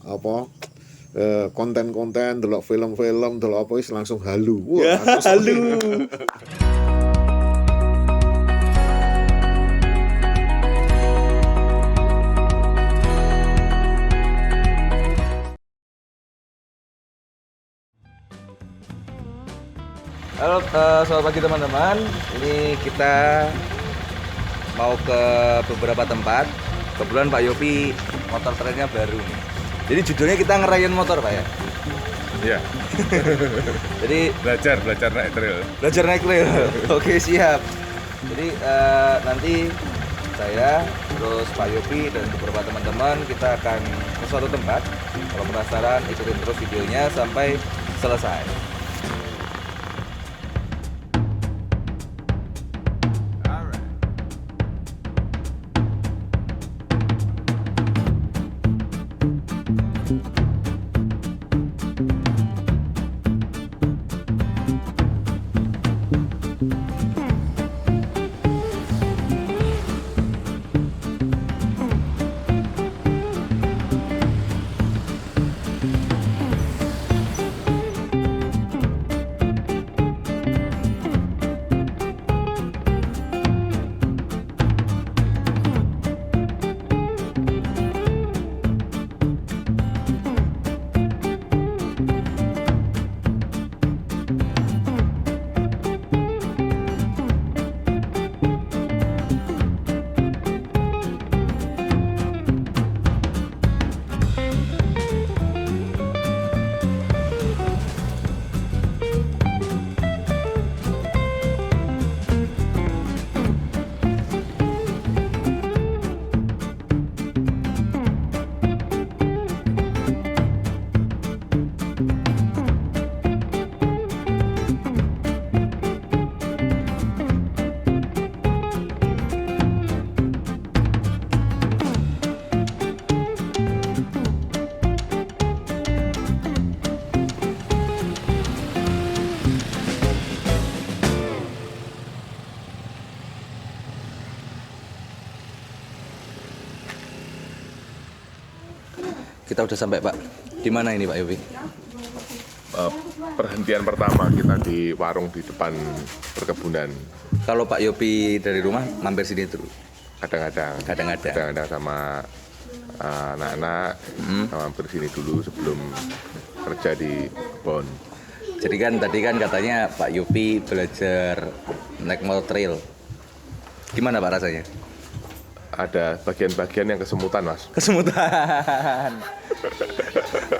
apa konten-konten, delok film-film, delok apa wis langsung halu. Ya, halu. Halo, selamat pagi teman-teman. Ini kita mau ke beberapa tempat. Kebetulan Pak Yopi motor trennya baru nih. Jadi judulnya kita ngerayain motor, Pak ya. Iya. Jadi belajar naik trail. belajar naik trail. Oke, siap. Jadi nanti saya terus Pak Yopi dan beberapa teman-teman kita akan ke suatu tempat. Kalau penasaran ikutin terus videonya sampai selesai. Kita udah sampai, Pak. Di mana ini, Pak Yopi? Perhentian pertama kita di warung di depan perkebunan. Kalau Pak Yopi dari rumah mampir sini terus. Kadang-kadang sama anak-anak sama mampir sini dulu sebelum kerja di kebon. Jadi kan tadi kan katanya Pak Yopi belajar naik motor trail. Gimana Pak rasanya? Ada bagian-bagian yang kesemutan, Mas. Kesemutan.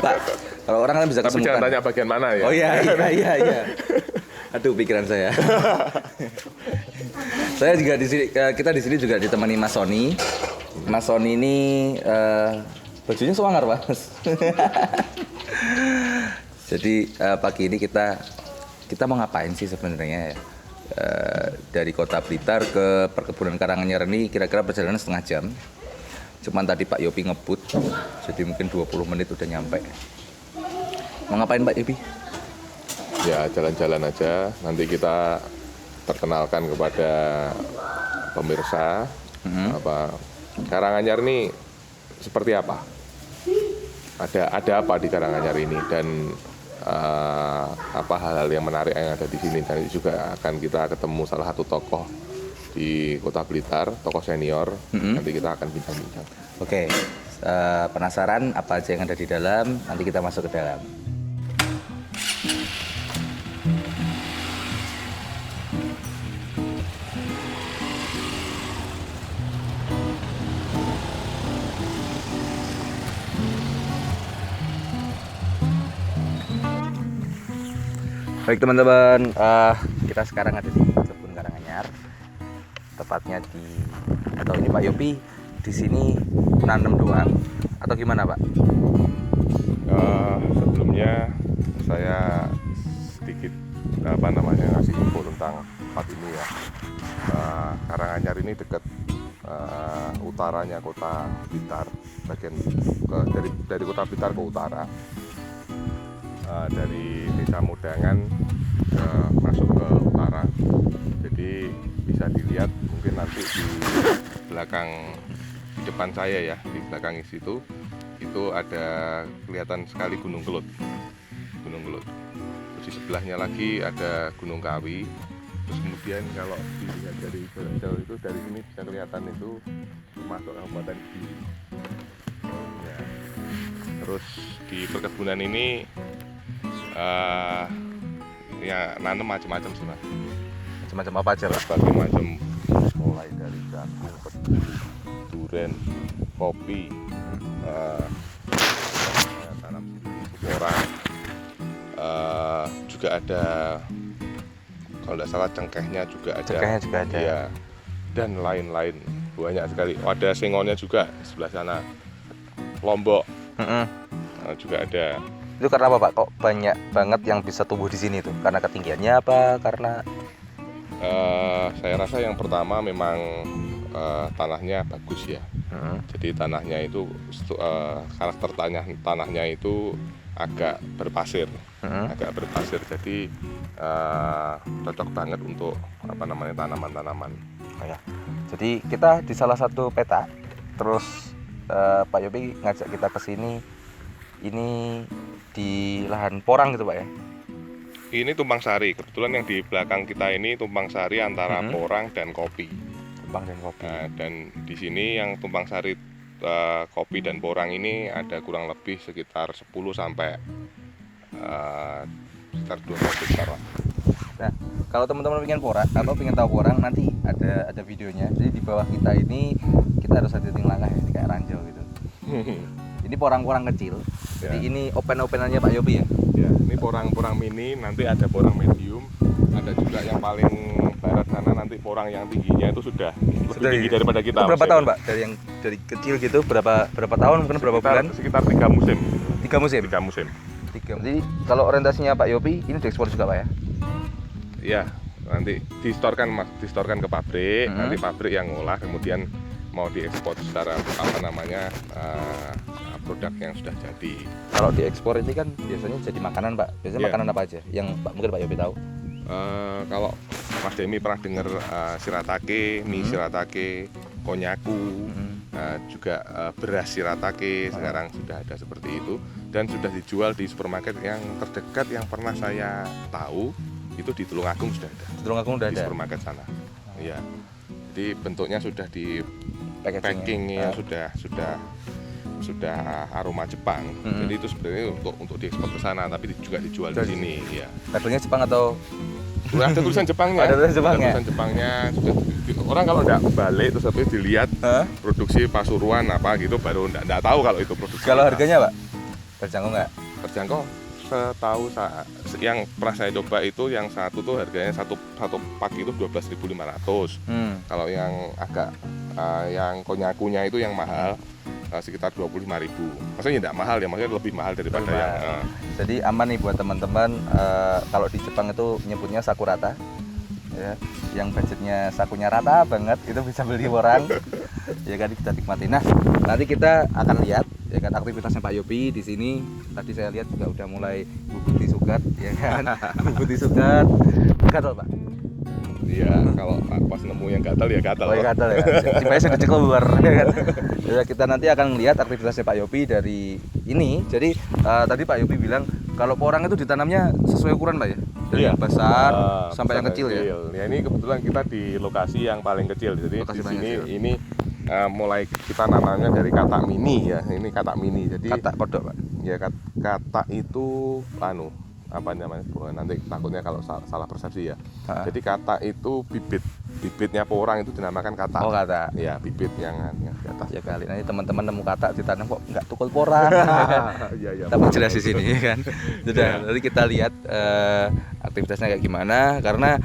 Pak, kalau orang kan bisa Tapi kesemutan. jangan tanya bagian mana ya. Oh iya. Aduh, pikiran saya. Saya juga di sini, kita di sini juga ditemani Mas Sony. Mas Sony ini bajunya sewangar, Pak. Jadi pagi ini kita mau ngapain sih sebenarnya ya? Dari kota Blitar ke perkebunan Karanganyar ini kira-kira perjalanan setengah jam. Cuman tadi Pak Yopi ngebut, jadi mungkin 20 menit udah nyampe. Mau ngapain Pak Yopi? Ya jalan-jalan aja. Nanti kita perkenalkan kepada pemirsa apa Karanganyar ini seperti apa. Ada apa di Karanganyar ini dan apa hal-hal yang menarik yang ada di sini. Dan juga akan kita ketemu salah satu tokoh di Kota Blitar, tokoh senior. Nanti kita akan bincang-bincang. Oke, penasaran apa aja yang ada di dalam? Nanti kita masuk ke dalam. Baik teman-teman, kita sekarang ada di kebun Karanganyar, tepatnya di atau ini Pak Yopi di sini nanam doang atau gimana Pak? Sebelumnya saya sedikit ngasih info tentang tempat ini ya. Karanganyar ini dekat utaranya Kota Blitar, bagian dari Kota Blitar ke utara. Dari Desa Mudangan masuk ke utara. Jadi bisa dilihat mungkin nanti di belakang, di depan saya ya, di belakang situ itu ada kelihatan sekali Gunung Kelut. Gunung Kelut. Terus di sebelahnya lagi ada Gunung Kawi. Terus kemudian kalau dilihat dari jauh itu dari sini bisa kelihatan itu masuk Kabupaten Kediri. Ya. Terus di perkebunan ini ya nanam macam-macam sih Mas. Macam-macam apa aja, Pak? Berbagai macam, mulai dari jagung, tebu, durian, kopi, tanam orang, juga ada kalau tidak salah cengkehnya juga ada. Cengkehnya juga ada. Ya, dan lain-lain banyak sekali. Ada sengonnya juga sebelah sana. Lombok juga ada. Itu karena apa, Pak? Kok banyak banget yang bisa tumbuh di sini tuh? Karena ketinggiannya apa? Karena saya rasa yang pertama memang tanahnya bagus ya. Jadi tanahnya itu karakter tanahnya itu agak berpasir, jadi cocok banget untuk tanaman-tanaman. Oh ya. Jadi kita di salah satu peta, terus Pak Yopi ngajak kita ke sini. Ini di lahan porang gitu, Pak ya? Ini tumpang sari. Kebetulan yang di belakang kita ini tumpang sari antara porang dan kopi. Tumpang dan kopi. Nah, dan di sini yang tumpang sari kopi dan porang ini ada kurang lebih sekitar 10 sampai sekitar 12 hektar. Nah, kalau teman-teman pengen porang atau pengen tahu porang, nanti ada videonya. Jadi di bawah kita ini kita harus hati-hati langkah ya, kayak ranjau gitu. Ini porang-porang kecil. Jadi ini open-openannya Pak Yopi ya. Ya, ini porang-porang mini, nanti ada porang medium, ada juga yang paling barat sana nanti porang yang tingginya itu sudah lebih tinggi daripada kita. Itu berapa tahun, Pak? Dari kecil gitu berapa tahun, mungkin berapa bulan? Sekitar 3 musim. 3 musim. 3 musim. Jadi kalau orientasinya Pak Yopi ini diekspor juga, Pak ya? Iya, nanti distorkan ke pabrik, nanti pabrik yang ngolah kemudian mau diekspor secara produk yang sudah jadi. Kalau diekspor ini kan biasanya jadi makanan, Pak. Biasanya makanan apa aja yang mungkin Pak Yopi tahu? Kalau Mas Demi pernah dengar shiratake, mie shiratake, konyaku, juga beras shiratake sekarang sudah ada seperti itu dan sudah dijual di supermarket yang terdekat yang pernah saya tahu itu di Tulungagung sudah ada. Tulungagung sudah di ada. Supermarket sana. Iya. Jadi bentuknya sudah di packingnya sudah aroma Jepang. Jadi itu sebenarnya untuk diekspor ke sana tapi juga dijual di sini. Ya. Labelnya Jepang atau? Ada tulisan Jepangnya. Ada tulisan Jepangnya. Tulisan Jepangnya. Orang kalau nggak balik terus habis dilihat produksi Pasuruan apa gitu baru nggak tahu kalau itu produksi. Kalau harganya, Pak? Terjangkau nggak? Terjangkau. Setahu yang pernah saya coba itu yang satu tuh harganya satu pak itu 12.500. Kalau yang agak yang konyakunya itu yang mahal sekitar 25.000. Maksudnya tidak mahal ya, maksudnya lebih mahal daripada yang Jadi aman nih buat teman-teman kalau di Jepang itu nyebutnya sakurata. Ya, yang budgetnya sakunya rata banget itu bisa beli orang. Ya kan kita nikmati. Nah, nanti kita akan lihat ya kan aktivitasnya Pak Yopi di sini. Tadi saya lihat juga udah mulai bubuti sugat ya kan. Bubuti sugat. Gatal, Pak. Iya, kalau pas nemu yang gatal ya gatal. Oh, ya gatal ya. Tiba-tiba sudah keluar ya kan. Ya, kita nanti akan lihat aktivitasnya Pak Yopi dari ini. Jadi tadi Pak Yopi bilang kalau porang itu ditanamnya sesuai ukuran, Pak ya. Dari yang besar sampai yang kecil ya. Ya ini kebetulan kita di lokasi yang paling kecil. Jadi lokasi di sini kecil. Ini mulai kita namanya dari katak mini ya. Ini katak mini. Jadi katak kodok, Pak. Ya katak itu apa namanya? Nanti takutnya kalau salah persepsi ya. Jadi katak itu bibitnya porang itu dinamakan katak. Oh, katak. Ya, bibit yang di atas. Ya kali nanti teman-teman nemu katak ditanam kok nggak tukul porang. Iya. Kita jelas di sini ya kan. Sudah, nanti kita lihat aktivitasnya kayak gimana karena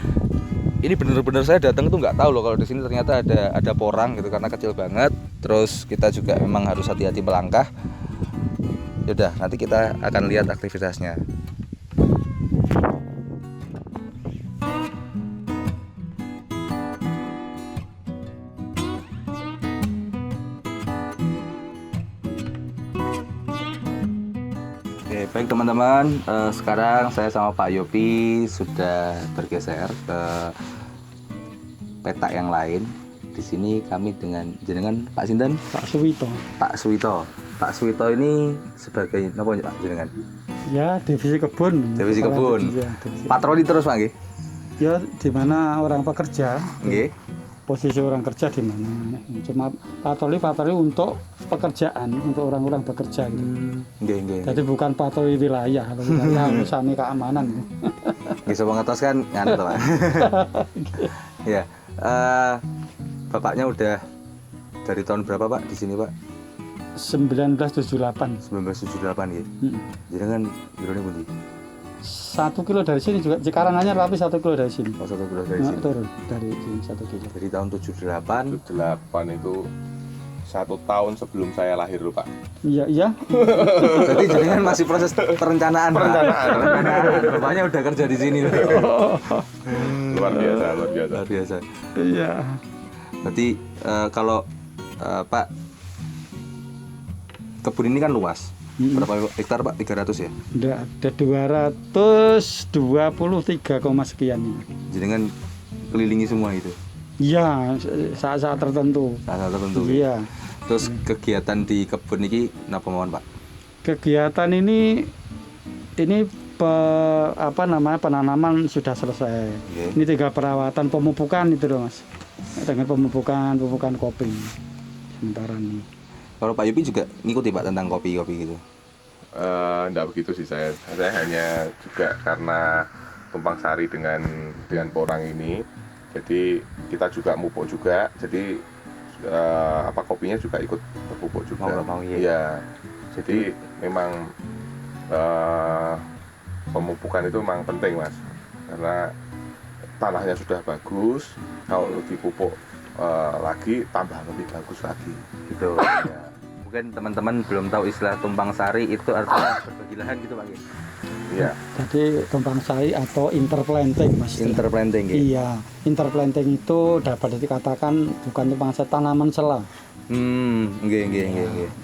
ini benar-benar saya datang itu nggak tahu loh kalau di sini ternyata ada porang gitu karena kecil banget. Terus kita juga memang harus hati-hati melangkah. Yaudah, nanti kita akan lihat aktivitasnya. Oke, baik teman-teman, sekarang saya sama Pak Yopi sudah bergeser ke petak yang lain. Di sini kami dengan jenengan Pak Sinten? Pak Suwito. Pak Suwito. Pak Suwito ini sebagai apa Pak jenengan? Ya, divisi kebun. Divisi kebun. Ya, divisi. Patroli terus Pak nggih. Ya, di mana orang pekerja, Nggih. posisi orang kerja di mana. Cuma patroli untuk pekerjaan, untuk orang-orang bekerja gitu. Nggih. Jadi bukan patroli wilayah, kalau wilayah urusan keamanan. Bisa mengetos kan nganu to, Pak. Ya. Bapaknya udah dari tahun berapa Pak di sini Pak? 1978. 1978 ya. Jadi kan birone pundi? 1 kilo dari sini juga Cikaranganyar, tapi 1 kilo dari sini. Oh, 1 kilo dari Nah, sini. turun dari sini 1 kilo. Dari tahun 78. 8 itu 1 tahun sebelum saya lahir loh Pak. Iya. Berarti jenengan masih proses perencanaan. Pak. Perencanaan. Bapaknya udah kerja di sini. Luar biasa. Luar biasa. Iya. Berarti kalau Pak, kebun ini kan luas. Berapa hektar Pak? 300 ya? Udah ada 223, sekian ini. Jenengan kelilingi semua itu. Iya, saat-saat tertentu. Salah tertentu. Iya. Terus kegiatan di kebun ini napa mawon Pak? Kegiatan ini penanaman sudah selesai. Oke. Ini tinggal perawatan pemupukan itu loh Mas. Dengan pemupukan kopi sementara ini. Kalau Pak Yupi juga ngikuti Pak tentang kopi gitu. Enggak begitu sih saya hanya juga karena tumpang sari dengan porang ini, jadi kita juga mupuk juga, jadi kopinya juga ikut terpupuk juga. Mau iya. Iya. Jadi memang pemupukan itu memang penting Mas, karena tanahnya sudah bagus, kalau dipupuk lagi tambah lebih bagus lagi Gitu. ya. Mungkin teman-teman belum tahu istilah tumpang sari itu artinya berbagi lahan gitu Pak. Iya. Jadi tumpang sari atau interplanting Mas. Interplanting ya. Iya, interplanting itu dapat dikatakan bukan tumpang sari, tanaman sela. Nggih.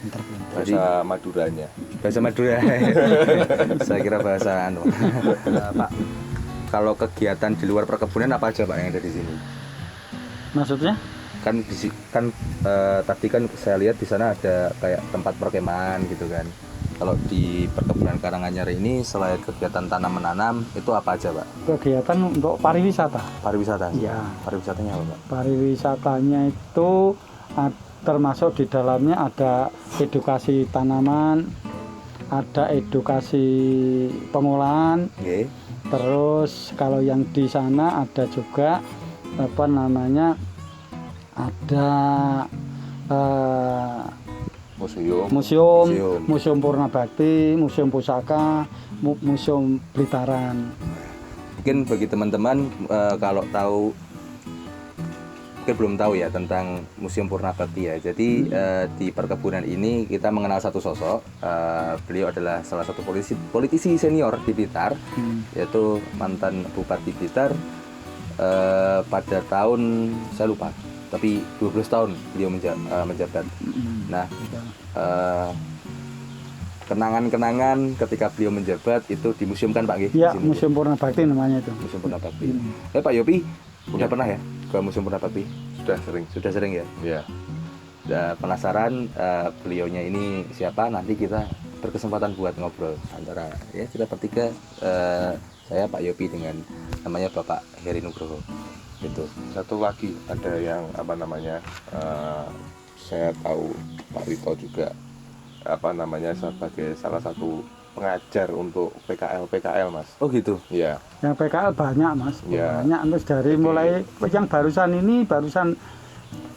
Interplanting. Bahasa Maduranya. Bahasa Madura. Saya kira bahasa Pak. Kalau kegiatan di luar perkebunan apa aja Pak yang ada di sini? Maksudnya? Kan tadi kan saya lihat di sana ada kayak tempat perkemahan gitu kan. Kalau di perkebunan Karanganyar ini selain kegiatan tanam menanam itu apa aja Pak? Kegiatan untuk pariwisata. Pariwisata. Iya. Pariwisatanya apa Pak? Pariwisatanya itu termasuk di dalamnya ada edukasi tanaman, ada edukasi pengolahan. Nggih. Terus kalau yang di sana ada juga ada museum Purna Bakti, museum pusaka, museum Blitaran. Mungkin bagi teman-teman kalau tahu, mungkin belum tahu ya tentang Museum Purna Bakti ya. Jadi di perkebunan ini kita mengenal satu sosok. Beliau adalah salah satu politisi senior di Blitar, yaitu mantan Bupati Blitar pada tahun saya lupa. Tapi 12 tahun beliau menjabat. Nah, kenangan-kenangan ketika beliau menjabat itu dimuseumkan Pak Nggih? Iya, di sini, Museum Purna Bakti namanya itu. Museum Purna Bakti. Pak Yopi udah pernah ya ke Museum Purna Bakti? Sudah sering ya? ya. Udah penasaran beliaunya ini siapa? Nanti kita berkesempatan buat ngobrol antara ya kita bertiga, saya Pak Yopi dengan namanya Bapak Heri Nugroho. Gitu. Satu lagi ada yang saya tahu Pak Wito juga sebagai salah satu pengajar untuk PKL Mas. Oh gitu. Iya. Yang PKL banyak Mas, Ya. banyak. Terus dari mulai yang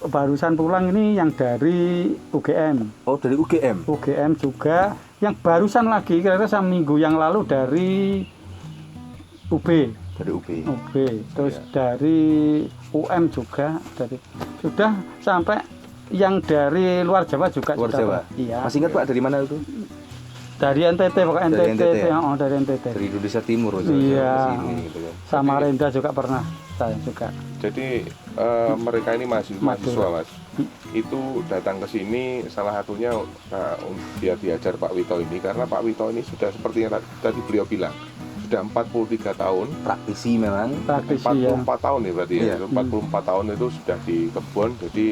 barusan pulang ini yang dari UGM. Oh dari UGM. UGM juga, yang barusan lagi kira-kira seminggu yang lalu dari UB. Dari UB. Terus dari UM juga, sudah sampai yang dari luar Jawa juga. Luar sudah, Jawa. Iya. Masih ingat Pak dari mana itu? Dari NTT, pokoknya Dari NTT, NTT ya? dari NTT. Dari Indonesia Timur. Iya. Kesini, gitu kan. Samarinda juga pernah, saya juga. Jadi mereka ini mahasiswa Mas. Itu datang ke sini salah satunya dia diajar Pak Wito ini, karena Pak Wito ini sudah seperti yang tadi beliau bilang, sudah 43 tahun. Praktisi memang. Praktisi 44 ya. tahun ya berarti ya. Iya. 44 tahun itu sudah di kebun, jadi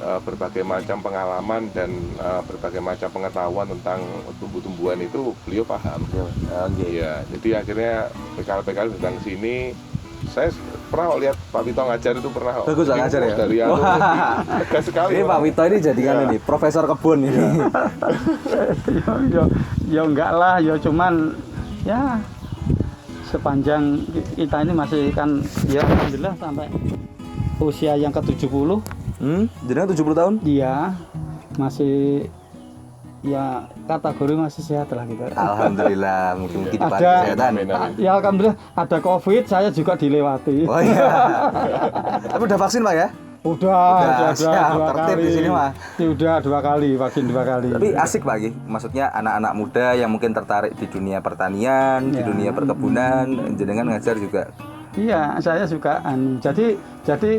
berbagai macam pengalaman dan berbagai macam pengetahuan tentang tumbuh-tumbuhan itu beliau paham. Iya, jadi akhirnya PKL datang ke sini. Saya pernah lihat Pak Wito ngajar itu pernah. Bagus Pak ngajar ya? Dari tegas sekali. Ini Pak Wito ini jadikan ini profesor kebun ini. Ya enggak lah, ya cuman ya sepanjang kita ini masih kan ya alhamdulillah sampai usia yang ke-70. Jenengan 70 tahun? Iya, masih ya kategori masih sehat lah gitu. Alhamdulillah, mungkin Ada- dipandang kesehatan. Ya alhamdulillah ada COVID saya juga dilewati. Oh iya. Tapi udah vaksin Pak ya? Udah siap, 2 tertib kali. di sini, mah. Udah 2 kali, vaksin 2 kali. Tapi asik Pak Gi. Maksudnya anak-anak muda yang mungkin tertarik di dunia pertanian, di Ya. dunia perkebunan, jenengan ngajar juga. Iya, saya juga jadi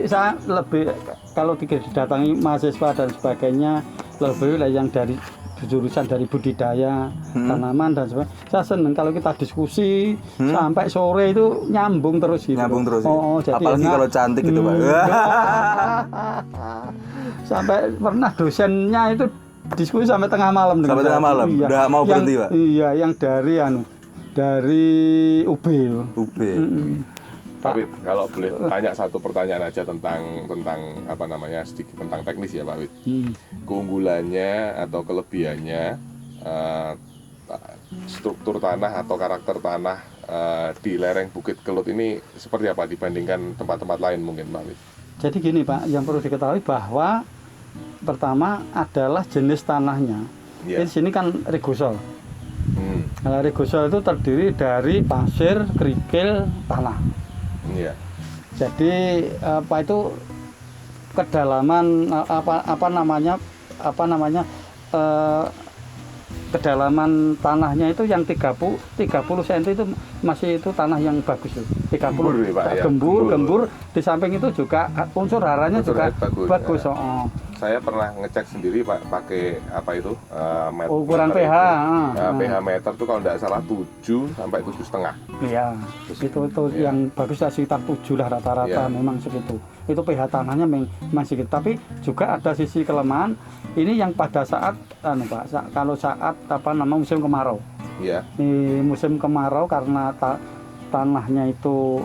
saya lebih kalau didatangi mahasiswa dan sebagainya lebih yang dari jurusan dari budidaya tanaman dan sebagainya. Saya seneng kalau kita diskusi sampai sore itu nyambung terus gitu. Nyambung terus. Ya? Jadi Apalagi enak. kalau cantik gitu Pak. Sampai pernah dosennya itu diskusi sampai tengah malam dengan Sampai tengah saya. malam? Iya. Udah mau berhenti, Pak? Iya, yang dari UB. UB. Tapi kalau boleh tanya satu pertanyaan aja tentang apa namanya sedikit tentang teknis ya Pak Wit. Keunggulannya atau kelebihannya struktur tanah atau karakter tanah di lereng Bukit Kelut ini seperti apa dibandingkan tempat-tempat lain mungkin Pak Wit? Jadi gini Pak, yang perlu diketahui bahwa pertama adalah jenis tanahnya. Iya. Di sini kan regosol. Hmm, Nah, regosol itu terdiri dari pasir, kerikil, tanah. iya. Jadi apa itu kedalaman apa namanya kedalaman tanahnya itu yang 30 cm itu masih itu tanah yang bagus tuh. 30 Gembur ya, Pak, ya? gembur. Di samping itu juga unsur haranya Unsur juga hara bagus. ya. Oh. Saya pernah ngecek sendiri Pak pakai apa itu Ukuran meter pH, itu. pH meter tuh kalau tidak salah 7 sampai 7,5. Iya, itu Iya. yang bagus lah sekitar 7 lah rata-rata Iya. memang segitu. Itu pH tanahnya memang segitu. Tapi juga ada sisi kelemahan. Ini yang pada saat Pak, kalau saat musim kemarau. Iya. Di musim kemarau karena tanahnya itu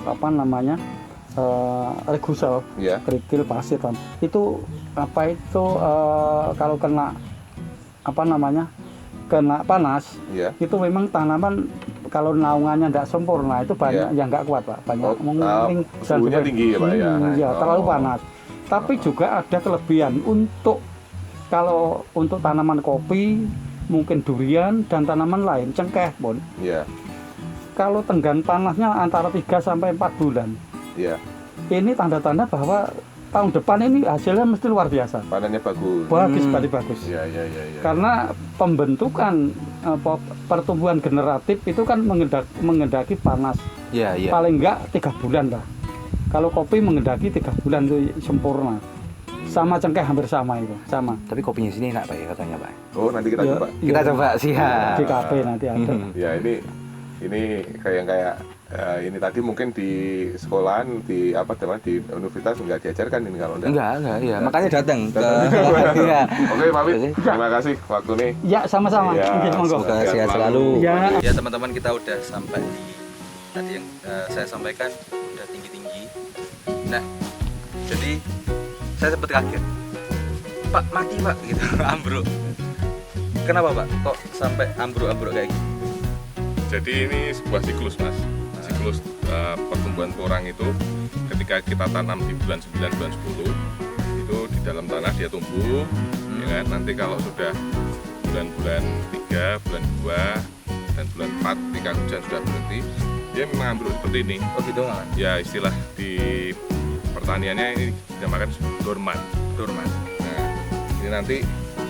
regosol, Iya. kerikil, pasir kan. Itu kalau kena kena panas Iya. itu memang tanaman kalau naungannya tidak sempurna itu banyak yang nggak kuat Pak, banyak menguning dan suhunya sebagainya. tinggi ya Pak ya. Iya, terlalu Oh. panas. Tapi juga ada kelebihan kalau untuk tanaman kopi, mungkin durian dan tanaman lain, cengkeh pun. Iya. Kalau tenggang panasnya antara 3 sampai 4 bulan. Iya. Ini tanda-tanda bahwa tahun depan ini hasilnya mesti luar biasa. Panennya bagus. Bagus, bagus. Iya. Karena pembentukan pertumbuhan generatif itu kan mengendaki panas. Iya, iya. Paling enggak 3 bulan lah. Kalau kopi mengendaki 3 bulan itu sempurna. Sama cengkeh hampir sama itu, sama. Tapi kopinya sini enak Pak ya katanya Pak. Oh, nanti kita Ya, coba. Kita coba siap. Di kafe nanti ada. Ya, ini kayak ini tadi mungkin di sekolahan di di universitas nggak diajarkan ini kalau enggak. Enggak, ya. Makanya datang ke iya. Oke, Pak Wit. Oke. Terima kasih waktu nih. Ya, sama-sama. Ya, Mungkin, monggo. Semoga Sehat sehat selalu. selalu. Ya. Ya teman-teman, kita udah sampai di tadi yang saya sampaikan udah tinggi-tinggi. Nah, jadi saya sempat kaget. Pak, mati Pak gitu, ambruk. Kenapa Pak? Kok sampai ambruk-ambruk kayak gitu? Jadi ini sebuah siklus Mas. Siklus pertumbuhan porang itu ketika kita tanam di bulan 9, bulan 10 itu di dalam tanah dia tumbuh ya kan? Nanti kalau sudah bulan-bulan 3, bulan 2 dan bulan 4 ketika hujan sudah berhenti dia memang ambruk seperti ini. Oh gitu Mas? Ya istilah di pertaniannya ini dinamakan dorman. Nah, ini nanti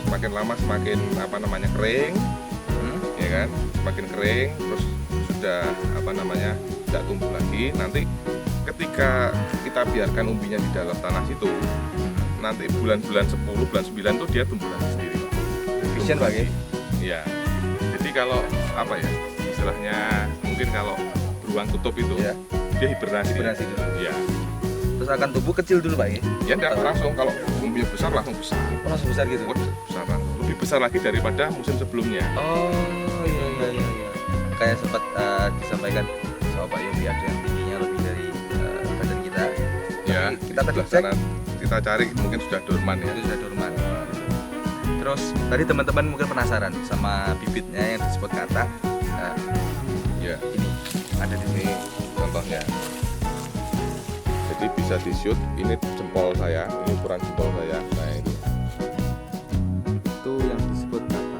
semakin lama semakin kering ya kan, semakin kering terus sudah tidak tumbuh lagi. Nanti ketika kita biarkan umbinya di dalam tanah situ, nanti bulan-bulan 10, bulan 9 tuh dia tumbuh lagi sendiri. Efisien Pak ya? Iya. Jadi kalau istilahnya mungkin kalau beruang kutub itu Iya. dia hibernasi. Hibernasi dulu. Iya. Terus akan tumbuh kecil dulu Pak ya? Ya enggak langsung kalau umbi ya besar langsung besar. Oh, langsung besar gitu. Wah, besar, lebih besar lagi daripada musim sebelumnya. Oh iya. Kayak sempat disampaikan sama Pak Yobi ada yang tingginya lebih dari badan kita. Ya, Tapi kita tadi sebelah cek sana kita cari mungkin sudah dorman ya. itu sudah dorman. Terus tadi teman-teman mungkin penasaran sama bibitnya yang disebut kata. Nah, Ya, ini ada di sini. ini contohnya. Jadi bisa di shoot, ini jempol saya, ini ukuran jempol saya. Nah ini, Itu yang disebut kata.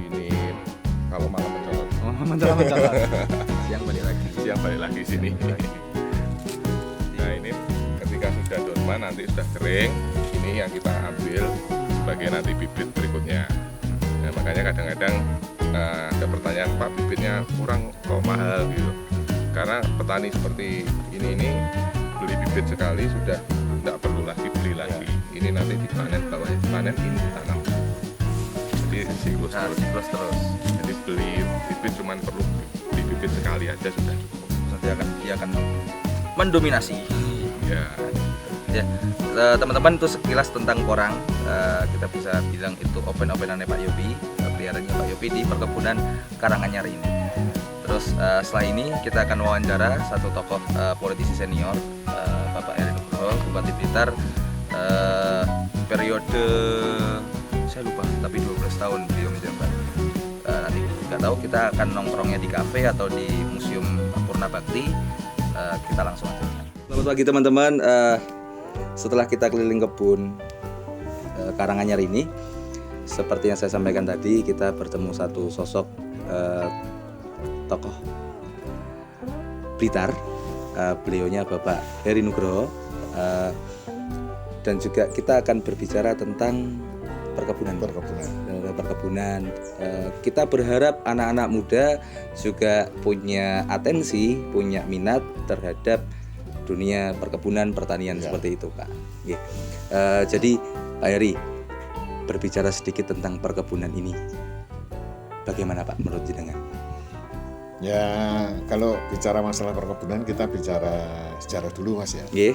ini kalau malam mencolok, Oh, mencolok. Siang balik lagi. siang balik lagi sini. Nah ini ketika sudah dorman nanti sudah kering, ini yang kita ambil sebagai nanti bibit berikutnya. Nah, makanya kadang-kadang ada pertanyaan, Pak, bibitnya kurang kok mahal gitu. Karena petani seperti ini beli bibit sekali sudah tidak perlu lagi beli lagi. Ini nanti dipanen, bawahnya dipanen, ini ditanam. Jadi siklus Nah, terus. siklus terus. Jadi beli bibit cuma perlu beli bibit sekali aja sudah cukup. Nanti dia akan mendominasi. Ya, Ya, teman-teman itu sekilas tentang korang. Kita bisa bilang itu open-openannya Pak Yobi, peliharannya Pak Yobi di perkebunan Karanganyar ini. Terus setelah ini kita akan wawancara satu tokoh politisi senior, Bapak Eri Nugroho, Bupati Blitar, periode saya lupa, tapi 12 tahun beliau menjabat. Nanti nggak tahu kita akan nongkrongnya di kafe atau di Museum Purna Bakti. Kita langsung aja. Selamat pagi teman-teman. Setelah kita keliling kebun Karanganyar ini, seperti yang saya sampaikan tadi, kita bertemu satu sosok tokoh Blitar, beliaunya Bapak Eri Nugroho, dan juga kita akan berbicara tentang perkebunan. Kita berharap anak-anak muda juga punya atensi, punya minat terhadap dunia perkebunan pertanian seperti itu, Pak. Jadi Pak Eri, berbicara sedikit tentang perkebunan ini, bagaimana Pak menurut jenengan? Ya, kalau bicara masalah perkebunan kita bicara sejarah dulu Mas ya. Nggih.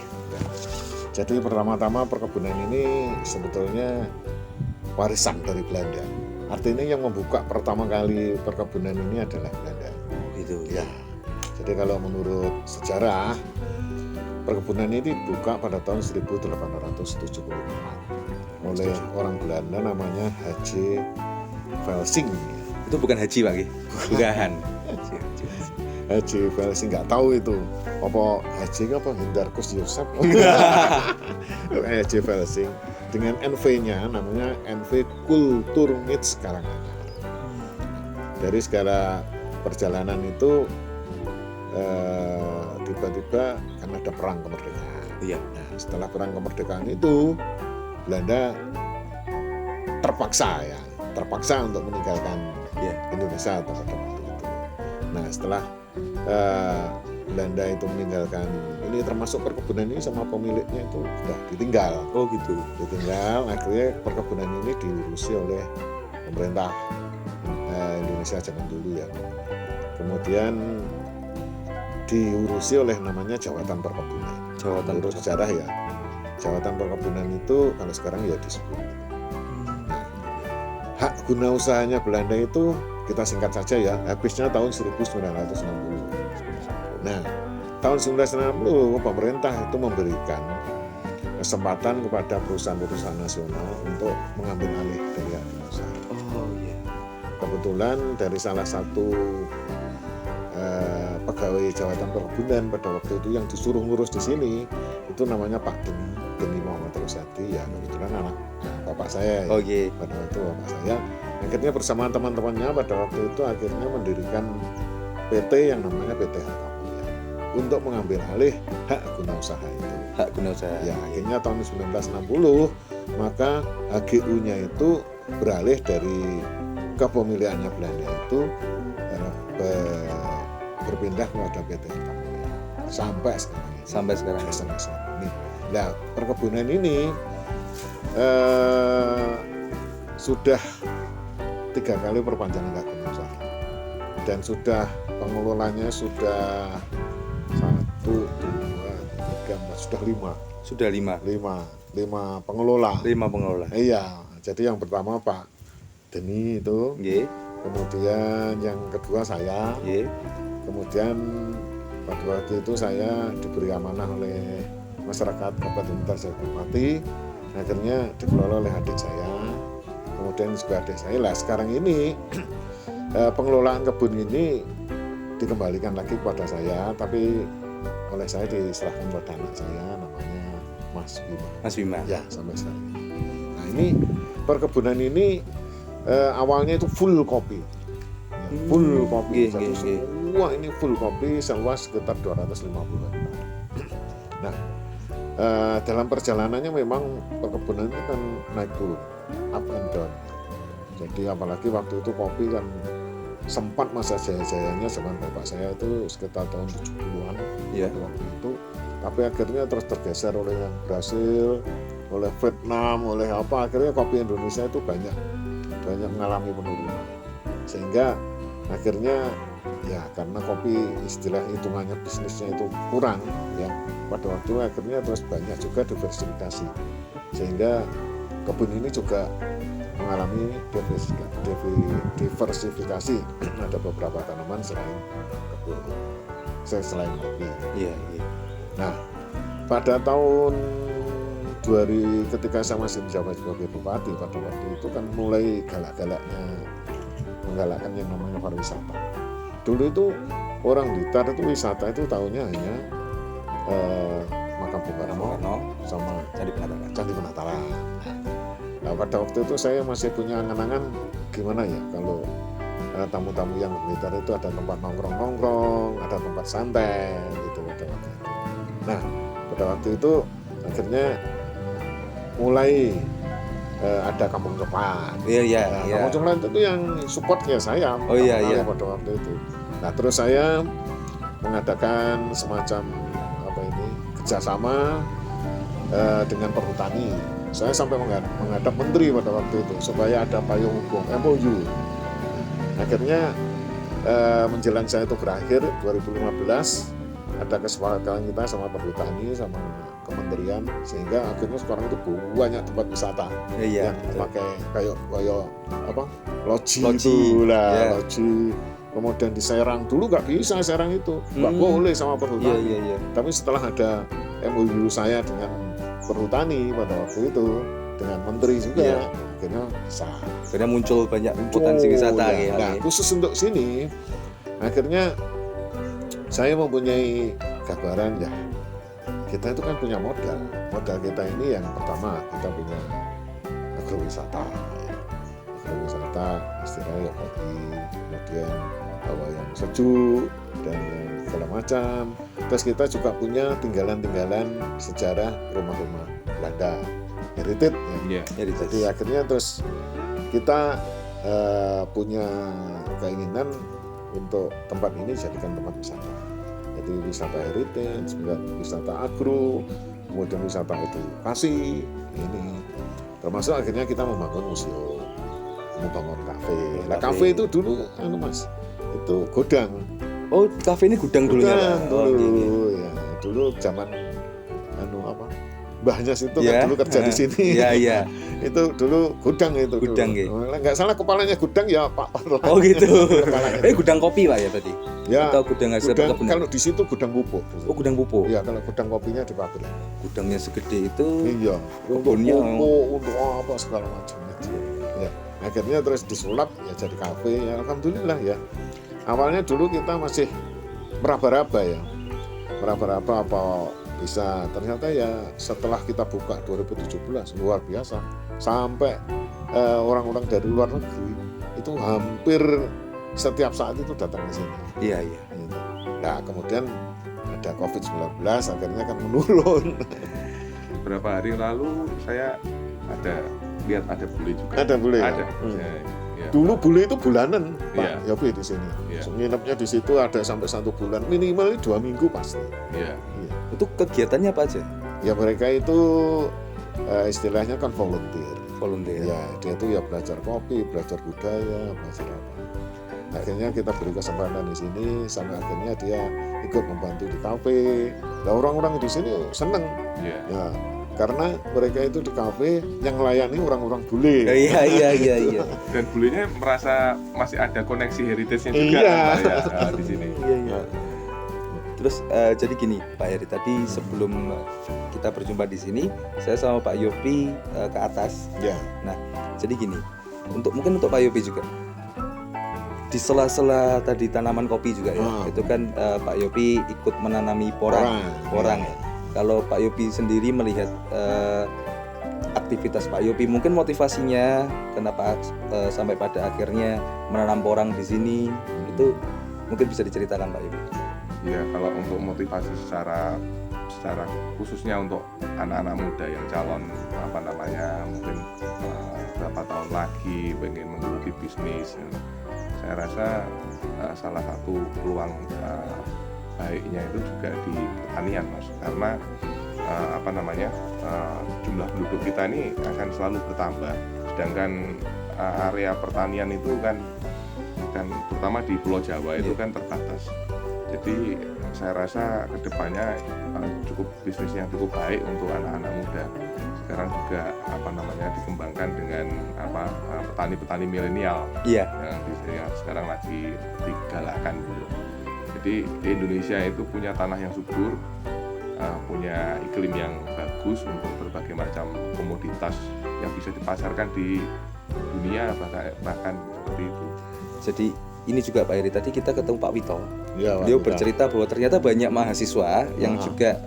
Jadi pertama-tama perkebunan ini sebetulnya warisan dari Belanda. Artinya yang membuka pertama kali perkebunan ini adalah Belanda. Gitu. Ya. Jadi kalau menurut sejarah perkebunan ini dibuka pada tahun 1875 oleh orang Belanda namanya H.J. Velsing. Itu bukan haji, Pak, nggih. Bukan. H.J. Velsing nggak tahu itu apa H.J. apa Hindarkus Yosef. H.J. Velsing dengan NV-nya namanya NV Kulturmits Karanganyar. Dari segala perjalanan itu tiba-tiba kan ada perang kemerdekaan. Iya. Nah, setelah perang kemerdekaan itu Belanda terpaksa untuk meninggalkan Indonesia pada waktu itu. Nah, setelah Belanda itu meninggalkan ini, termasuk perkebunan ini sama pemiliknya itu sudah ditinggal. Oh gitu. Ditinggal, akhirnya perkebunan ini diurusi oleh pemerintah Indonesia zaman dulu ya. Kemudian diurusi oleh namanya Jawatan Perkebunan. Menurut sejarah ya, Jawatan Perkebunan itu kalau sekarang ya disebut. Hak guna usahanya Belanda itu kita singkat saja ya, habisnya tahun 1960. Nah, tahun 1960 pemerintah itu memberikan kesempatan kepada perusahaan-perusahaan nasional untuk mengambil alih dari hak guna usaha. Oh iya. Kebetulan dari salah satu pegawai Jawatan Perkebunan pada waktu itu yang disuruh ngurus di sini itu namanya Pak Deni Muhammad Rosadi, ya kebetulan anak bapak saya. Oh iya. Pada waktu bapak saya akhirnya bersama teman-temannya pada waktu itu akhirnya mendirikan PT yang namanya PT Harta Mulia untuk mengambil alih hak guna usaha itu. Hak guna usaha. Ya, akhirnya tahun 1960 maka HGU-nya itu beralih dari kepemilikannya Belanda itu berpindah kepada PT Harta Mulia sampai sekarang ini. Sampai sekarang. Sampai sekarang ini. Nah, perkebunan ini sudah 3 kali perpanjangan hak guna usaha dan sudah pengelolanya sudah 1, 2, 3, sudah 5 Sudah 5 pengelola. 5 pengelola. Iya, jadi yang pertama Pak Deni itu, Nggih. kemudian yang kedua saya, Nggih. kemudian pada waktu itu saya diberi amanah oleh masyarakat Kabupaten Tasikmalaya, akhirnya dikelola oleh adik saya, kemudian juga adik saya. Lah sekarang ini pengelolaan kebun ini dikembalikan lagi kepada saya, tapi oleh saya diserahkan kepada anak saya namanya Mas Bima. Mas Bima. Ya, sampai sekarang. Nah ini perkebunan ini awalnya itu full kopi. Ya, full kopi. Nggih, nggih. Semua ini full kopi seluas sekitar 250 hektar. Nah, dalam perjalanannya memang perkebunan itu kan naik turun, up and down. Jadi apalagi waktu itu kopi kan sempat masa jaya-jayanya zaman bapak saya itu sekitar tahun 70-an Iya. waktu itu, tapi akhirnya terus tergeser oleh yang Brasil, oleh Vietnam, oleh apa, akhirnya kopi Indonesia itu banyak mengalami penurunan, sehingga akhirnya ya karena kopi istilah hitungannya bisnisnya itu kurang ya, pada waktu itu akhirnya terus banyak juga diversifikasi, sehingga kebun ini juga mengalami diversifikasi. Ada beberapa tanaman selain kebun, selain kopi. Iya, iya. Nah, pada tahun 2000 ketika saya masih menjabat sebagai bupati, pada waktu itu kan mulai menggalakkan yang namanya pariwisata. Dulu itu orang Blitar itu wisata itu tahunya hanya makam Bung Karno sama Candi Penataran. Nah, pada waktu itu saya masih punya angan-angan gimana ya kalau tamu-tamu yang Blitar itu ada tempat nongkrong-nongkrong, ada tempat santai gitu pada waktu itu. Nah, pada waktu itu akhirnya mulai ada Kampung Coklat. Iya. Kampung Coklat itu yang support ya saya. Oh iya. Pada waktu itu. Nah, terus saya mengadakan semacam kerjasama dengan perhutani. Saya sampai menghadap menteri pada waktu itu supaya ada payung hukum MOU. Akhirnya menjelang saya itu berakhir 2015 ada kesepakatan kita sama perhutani sama kementerian, sehingga akhirnya sekarang itu banyak tempat wisata yang pakai kayak loji itu lah, loji. Kemudian di Serang dulu nggak bisa, Serang itu nggak boleh sama perhutani. Tapi setelah ada MOU saya dengan perhutani pada waktu itu dengan menteri juga, akhirnya bisa. Akhirnya muncul banyak potensi wisata. Nah, khusus untuk sini, akhirnya saya mempunyai gambaran ya. Kita itu kan punya modal kita ini yang pertama kita punya agrowisata, istilahnya kopi, kemudian hawa yang sejuk dan segala macam. Terus kita juga punya tinggalan sejarah rumah-rumah Belanda, heritage ya. Jadi akhirnya terus kita punya keinginan untuk tempat ini jadikan tempat wisata. Jadi wisata heritage, wisata agro, kemudian wisata edukasi ini. Termasuk akhirnya kita membangun museum, membangun kafe. Nah, kafe itu dulu Mas, itu gudang. Oh, kafe ini gudang dulunya. Ya, dulu zaman Mbahnya situ kan dulu kerja di sini. Iya. Itu dulu gudang itu. Gudang gitu. Nggak salah kepalanya gudang ya Pak Parlan. Oh gitu. Gudang kopi Pak ya tadi. Ya. Atau gudang hasil perkebunan? Kalau di situ gudang pupuk. Oh, gudang pupuk. Ya, kalau gudang kopinya di pabrik. Gudangnya segede itu. Iya. Kebunnya untuk apa segala macam. Ya. Akhirnya terus disulap ya jadi kafe. Ya alhamdulillah ya. Awalnya dulu kita masih meraba-raba apa bisa, ternyata ya setelah kita buka 2017 luar biasa, sampai orang-orang dari luar negeri itu hampir setiap saat itu datang ke sini. Iya. Gitu. Nah kemudian ada COVID-19 akhirnya kan menurun. Beberapa hari lalu saya lihat ada bule juga. Ada bule. Ada. Ya. Dulu bule itu bulanan Pak Iya. Yopi di sini. Iya. Nginepnya di situ ada sampai 1 bulan, minimal 2 minggu pasti. Iya. Itu kegiatannya apa aja? Ya mereka itu istilahnya kan volunteer. Volunteer. Ya dia itu ya belajar kopi, belajar budaya, belajar apa. Akhirnya kita beri kesempatan di sini, sampai akhirnya dia ikut membantu di kafe. Nah, orang-orang di sini seneng. Iya. Ya, karena mereka itu di kafe yang melayani orang-orang bule. Iya. Dan bulenya merasa masih ada koneksi heritage-nya juga Iya. kan, Pak, ya, di sini. Iya. Terus jadi gini Pak Heri, tadi sebelum kita berjumpa di sini, saya sama Pak Yopi ke atas. Ya, Nah, jadi gini, mungkin untuk Pak Yopi juga, di sela-sela tadi tanaman kopi juga ya, itu kan Pak Yopi ikut menanami porang ya. Kalau Pak Yopi sendiri melihat aktivitas Pak Yopi, mungkin motivasinya kenapa sampai pada akhirnya menanam porang di sini, itu mungkin bisa diceritakan Pak Yopi. Ya, kalau untuk motivasi secara khususnya untuk anak-anak muda yang calon mungkin berapa tahun lagi pengen menggeluti bisnis, saya rasa salah satu peluang baiknya itu juga di pertanian, Mas, karena jumlah penduduk kita ini akan selalu bertambah, sedangkan area pertanian itu kan terutama di Pulau Jawa itu kan terbatas. Jadi saya rasa kedepannya cukup bisnis yang cukup baik untuk anak-anak muda. Sekarang juga dikembangkan dengan petani-petani milenial yang sekarang lagi digalakkan gitu. Jadi Indonesia itu punya tanah yang subur, punya iklim yang bagus untuk berbagai macam komoditas yang bisa dipasarkan di dunia bahkan seperti itu. Jadi ini juga Pak Heri, tadi kita ketemu Pak Wito. ya, Beliau Pak. bercerita bahwa ternyata banyak mahasiswa yang juga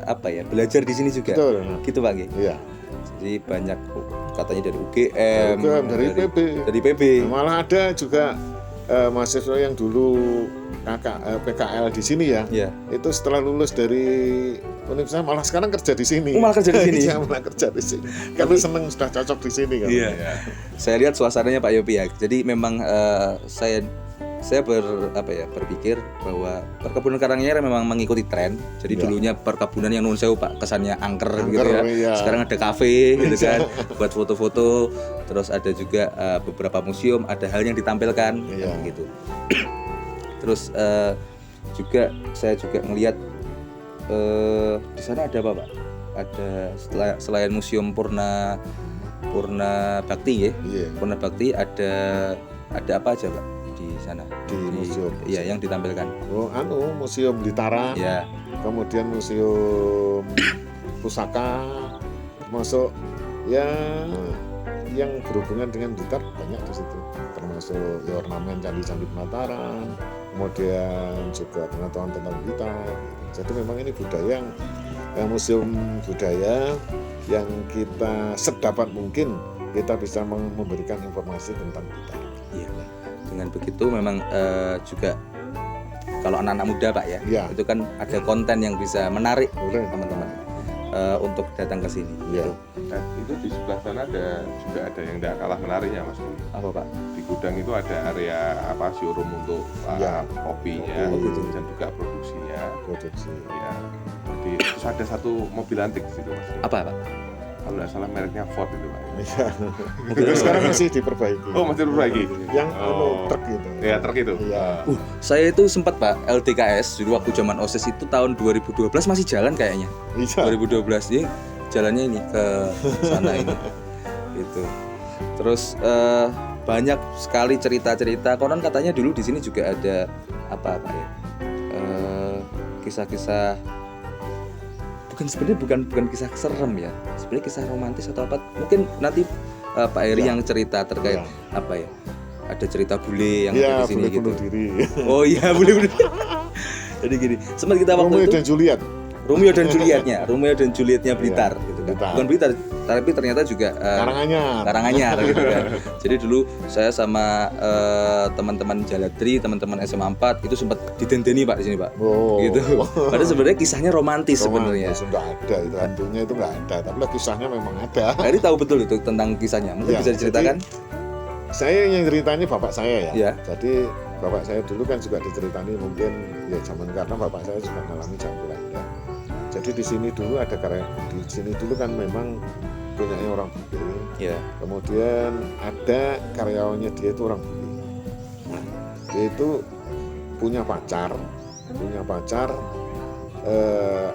belajar di sini juga. Betul. Gitu Pak Gi. Iya. Jadi banyak katanya dari UGM, dari PB. dari PB. Malah ada juga mahasiswa yang dulu PKL di sini ya. Ya. Itu setelah lulus dari universitas malah sekarang kerja di sini. Oh, malah kerja di sini? Iya, malah kerja di sini. Karena seneng sudah cocok di sini kan. Iya. Saya lihat suasananya Pak Yopi ya. Jadi memang saya berpikir bahwa perkebunan Karanganyar memang mengikuti tren. Jadi dulunya perkebunan yang nuwun sewu Pak, kesannya angker gitu ya. Iya. Sekarang ada kafe gitu kan, buat foto-foto. Terus ada juga beberapa museum, ada hal yang ditampilkan gitu. Terus juga saya juga melihat di sana ada apa Pak? Ada selain museum Purna Bakti ya. Iya. Purna Bakti ada apa aja Pak di sana? Di museum. Iya, yang ditampilkan. Oh, Museum Blitar. Ya. Kemudian Museum Pusaka, termasuk yang berhubungan dengan Blitar banyak di situ, termasuk ornamen candi-candi Penataran, kemudian juga pengetahuan tentang Blitar. Jadi memang ini budaya yang museum budaya yang kita sedapat mungkin kita bisa memberikan informasi tentang Blitar. Iya. Dengan begitu memang juga kalau anak-anak muda Pak ya, itu kan ada konten yang bisa menarik teman-teman untuk datang ke sini. Iya. Dan itu di sebelah sana juga ada yang tidak kalah menariknya, Mas. Apa Pak? Di gudang itu ada area showroom untuk kopinya dan juga produksinya. Ya. Jadi terus ada satu mobil antik di situ, Mas. Apa Pak? Kalau nggak salah mereknya Ford itu, Pak. Iya. Mobilnya sekarang masih diperbaiki. Oh, masih diperbaiki. Yang truk gitu. Ya, truk itu. Iya. Saya itu sempat Pak LTKS dulu waktu zaman OSIS itu tahun 2012 masih jalan kayaknya. Iya. 2012 ya, jalannya ini ke sana ini. Gitu. Terus banyak sekali cerita-cerita. Konon katanya dulu di sini juga ada apa Pak ya? Kisah-kisah bukan kisah serem ya, sebenarnya kisah romantis atau apa, mungkin nanti Pak Heri yang cerita terkait apa ya, ada cerita bule yang ada di sini gitu. Diri. Oh iya, bule. Jadi gini, sempat kita waktu Romeo itu dan Juliet. Romeo dan Julietnya Blitar gitu kan. Bukan Blitar, tapi ternyata juga Karanganyar gitu kan. Jadi dulu saya sama teman-teman Jaladri, teman-teman SMA 4 itu sempat didendeni Pak di sini Pak. Oh. Gitu. Padahal sebenarnya kisahnya romantis sebenarnya. Sudah ada itu, hantunya itu nggak ada, tapi kisahnya memang ada. Jadi tahu betul itu tentang kisahnya. Mungkin bisa diceritakan? Saya yang ceritanya bapak saya ya. Iya. Jadi bapak saya dulu kan juga diceritani mungkin ya zaman karena bapak saya juga mengalami zaman Belanda. Jadi di sini dulu di sini dulu kan memang punyanya orang Bugis. Iya. Kemudian ada karyawannya dia itu orang Bugis. Nah, dia itu punya pacar,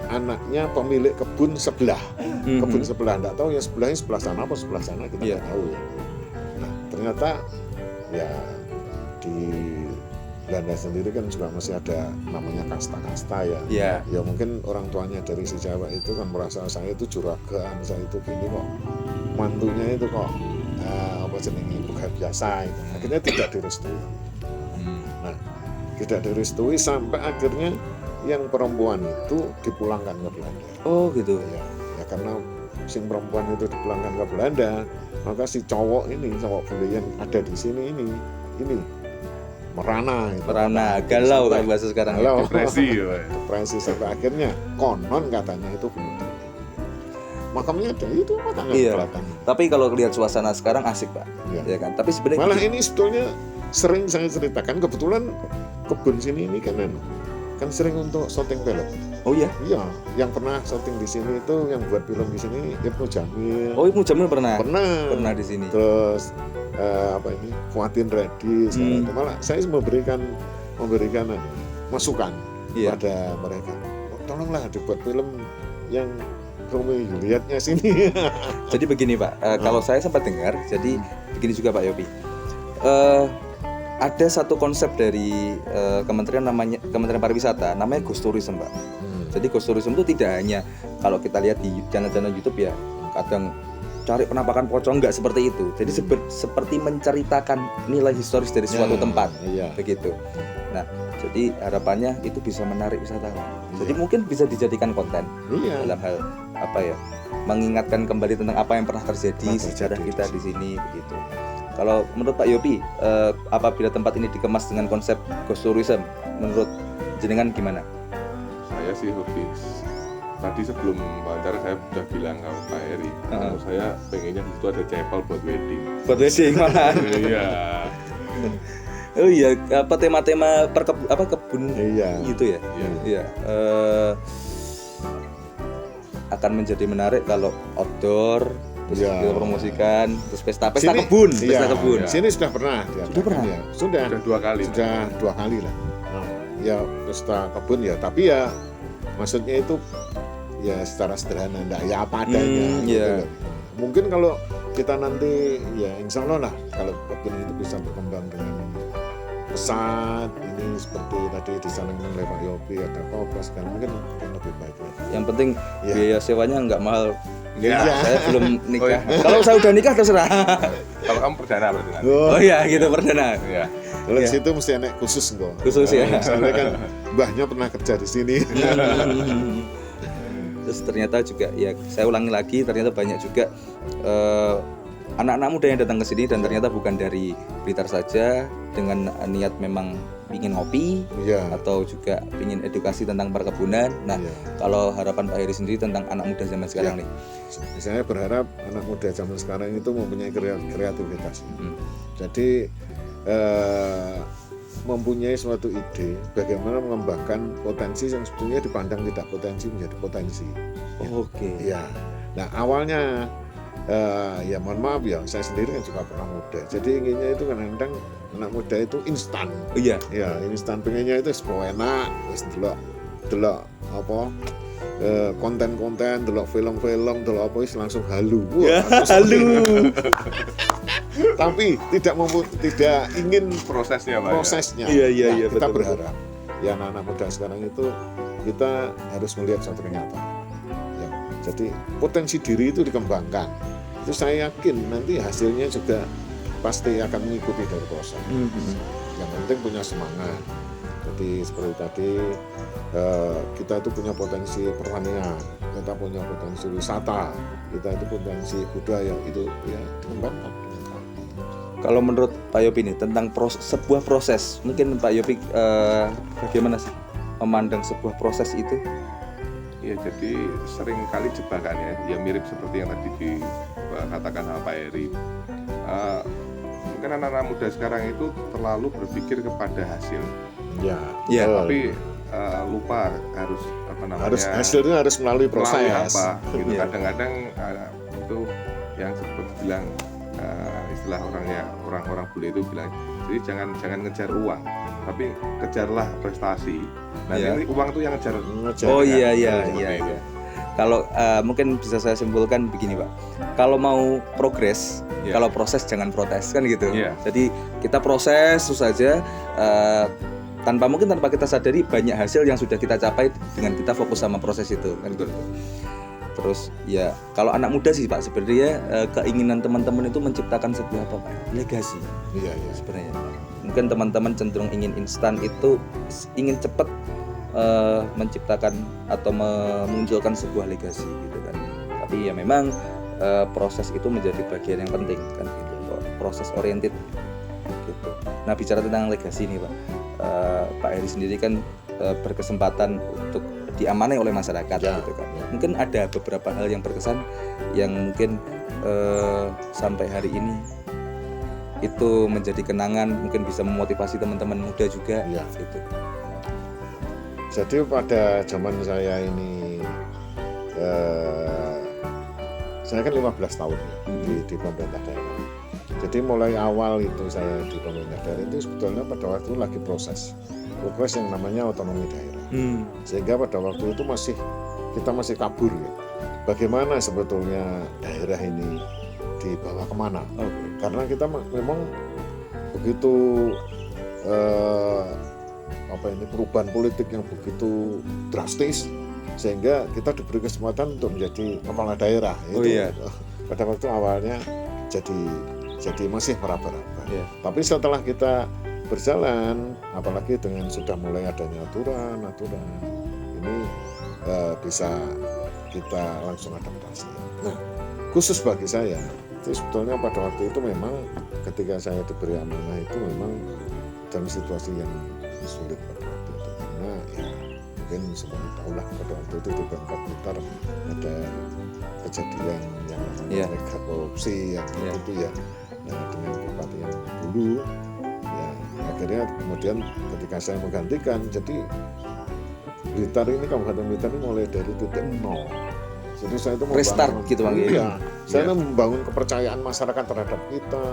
anaknya pemilik kebun sebelah, kebun sebelah, nggak tahu ya sebelahnya sebelah sana apa sebelah sana kita nggak tahu ya. Nah ternyata ya di Belanda sendiri kan juga masih ada namanya kasta-kasta ya. Iya. Ya mungkin orang tuanya dari si cewek itu kan merasa saya itu juragan, saya itu gini kok, mantunya itu kok apa jenenge bukan biasa itu. Akhirnya tidak direstui. Nah tidak direstui sampai akhirnya yang perempuan itu dipulangkan ke Belanda. Oh gitu. Ya karena si perempuan itu dipulangkan ke Belanda, maka si cowok bule yang ada di sini ini merana galau kan bahasa sekarang. Galau. Depresi ya, Pak. Depresi sampai akhirnya konon katanya itu bunuh diri. Makamnya ada itu makanya Iya. belakang. Tapi kalau lihat suasana sekarang asik Pak, Iya. ya kan. Tapi sebenarnya Malah ini sebetulnya sering saya ceritakan, kebetulan kebun sini ini kan sering untuk syuting film. oh iya. Iya, yang pernah syuting di sini itu yang buat film di sini Ibnu Jamil. Oh Ibnu Jamil pernah Pernah di sini. Terus Fuadin Reddy sekarang itu malah saya memberikan masukan Iya. pada mereka. Oh, tolonglah dibuat film yang Romeo Julietnya sini. Jadi begini Pak, kalau saya sempat dengar, jadi begini juga Pak Yopi. Ada satu konsep dari Kementerian Pariwisata, namanya Ghost Tourism Pak. Jadi Ghost Tourism itu tidak hanya kalau kita lihat di channel-channel YouTube ya, kadang cari penampakan pocong, nggak seperti itu. Jadi seperti menceritakan nilai historis dari suatu tempat, Iya. begitu. Nah, jadi harapannya itu bisa menarik wisatawan. Jadi Iya. mungkin bisa dijadikan konten Iya. dalam hal apa ya, mengingatkan kembali tentang apa yang pernah terjadi, Pernah sejarah terjadi kita di di sini, begitu. Kalau menurut Pak Yopi, apabila tempat ini dikemas dengan konsep Ghost Tourism, menurut jenengan gimana? Saya sih hobi. Tadi sebelum wawancara saya sudah bilang ke Pak Heri, kalau saya pengennya di situ ada chapel buat wedding. Buat wedding malah. Iya. Oh iya, apa tema-tema kebun Iya. gitu ya? Iya. Iya. Akan menjadi menarik kalau outdoor, terus Iya. kita promosikan, terus pesta Sini- kebun, Iya, pesta kebun. Sini sudah pernah. Sudah pernah? Ya, sudah. Sudah 2 kali. Sudah 2 kali lah. Nah, ya pesta kebun ya, tapi ya maksudnya itu ya secara sederhana, enggak ya apa adanya. Iya. loh. Mungkin kalau kita nanti ya insya Allah lah kalau kebun itu bisa berkembang dengan pesat ini seperti tadi disarankan oleh Pak Yopi ada kopras kan mungkin lebih baik lah. Yang penting Iya. biaya sewanya nggak mahal. Iya. Saya belum nikah. Oh, iya. Kalau saya udah nikah terserah. Kalau kamu perdana berarti nanti. Oh iya, gitu perdana. Iya. Kalau di Iya. situ mesti enek khusus kok. Khusus ya. Soalnya kan mbahnya pernah kerja di sini. Terus ternyata juga ya saya ulangi lagi, ternyata banyak juga anak-anak muda yang datang ke sini dan ternyata bukan dari Blitar saja dengan niat memang ingin ngopi Iya. atau juga ingin edukasi tentang perkebunan. Nah, Iya. kalau harapan Pak Heri sendiri tentang anak muda zaman sekarang nih. Saya berharap anak muda zaman sekarang itu mempunyai kreativitas. Jadi mempunyai suatu ide bagaimana mengembangkan potensi yang sebetulnya dipandang tidak potensi menjadi potensi. Oke. Iya. Nah awalnya ya mohon maaf ya saya sendiri kan juga pernah muda. Jadi inginnya itu kadang-kadang anak muda itu instan. Oh iya. Ya instan pengennya itu sebuah enak, terus delok apa konten-konten, delok film-film, delok apa wis langsung halu. Wah, Halu. Tapi tidak ingin Prosesnya Pak. prosesnya. Iya, iya, Nah, iya, kita betul, berharap ya anak-anak muda sekarang itu kita harus melihat satu kenyataan. Ya, jadi potensi diri itu dikembangkan. Itu saya yakin nanti hasilnya juga pasti akan mengikuti dari proses. Yang penting punya semangat. Jadi seperti tadi kita itu punya potensi pertanian, kita punya potensi wisata, kita itu potensi budaya itu ya dikembangkan. Kalau menurut Pak Yopi nih tentang sebuah proses, mungkin Pak Yopi bagaimana sih memandang sebuah proses itu? Iya, jadi sering kali jebakannya ya mirip seperti yang tadi dikatakan sama Pak Heri. Mungkin anak-anak muda sekarang itu terlalu berpikir kepada hasil, Ya, Iya, betul. tapi lupa harus apa namanya? hasilnya harus melalui proses. melalui apa? Gitu. Iya. Kadang-kadang itu yang seperti bilang istilah orang-orang bule itu bilang, jadi jangan ngejar uang, tapi kejarlah prestasi. Nah, Iya. ini uang tuh yang ngejar. Oh Ya, iya. seperti itu. Kalau mungkin bisa saya simpulkan begini Pak, kalau mau progres, Iya. kalau proses jangan protes kan gitu. Iya. Jadi kita proses terus saja, tanpa kita sadari banyak hasil yang sudah kita capai dengan kita fokus sama proses itu kan gitu. Terus ya kalau anak muda sih Pak sebenarnya keinginan teman-teman itu menciptakan sebuah apa Pak? Legasi Iya, iya. sebenarnya. Mungkin teman-teman cenderung ingin instan itu, ingin cepat menciptakan atau memunculkan sebuah legasi gitu kan. Tapi ya memang proses itu menjadi bagian yang penting kan gitu. Proses oriented gitu. Nah bicara tentang legasi nih Pak, Pak Heri sendiri kan berkesempatan untuk diamanai oleh masyarakat Ya. gitu kan. Mungkin ada beberapa hal yang berkesan yang mungkin sampai hari ini itu menjadi kenangan, mungkin bisa memotivasi teman-teman muda juga Ya. gitu. Jadi pada zaman saya ini saya kan 15 tahun ya di pemerintah daerah. Jadi mulai awal itu saya di pemerintah daerah itu sebetulnya pada waktu itu lagi progres yang namanya otonomi daerah. Sehingga pada waktu itu kita masih kabur ya. Bagaimana sebetulnya daerah ini dibawa kemana? Karena kita memang begitu perubahan politik yang begitu drastis, sehingga kita diberi kesempatan untuk menjadi kepala daerah. Oh iya. Pada waktu awalnya jadi masih meraba-raba. Iya. Tapi setelah kita berjalan, apalagi dengan sudah mulai adanya aturan ini bisa kita langsung adaptasi. Nah, khusus bagi saya itu sebetulnya pada waktu itu memang ketika saya diberi amanah itu memang dalam situasi yang sulit pada waktu itu, karena ya mungkin semua tahulah pada waktu itu di Bangka Blitar ada kejadian yang namanya Iya. mega korupsi yang Iya. itu ya. Nah, dengan bupati yang dulu ya akhirnya kemudian ketika saya menggantikan, jadi Blitar ini, Kabupaten Blitar ini mulai dari titik nol. Jadi saya itu Restart gitu, Bang. Iya, saya Iya. itu membangun kepercayaan masyarakat terhadap kita,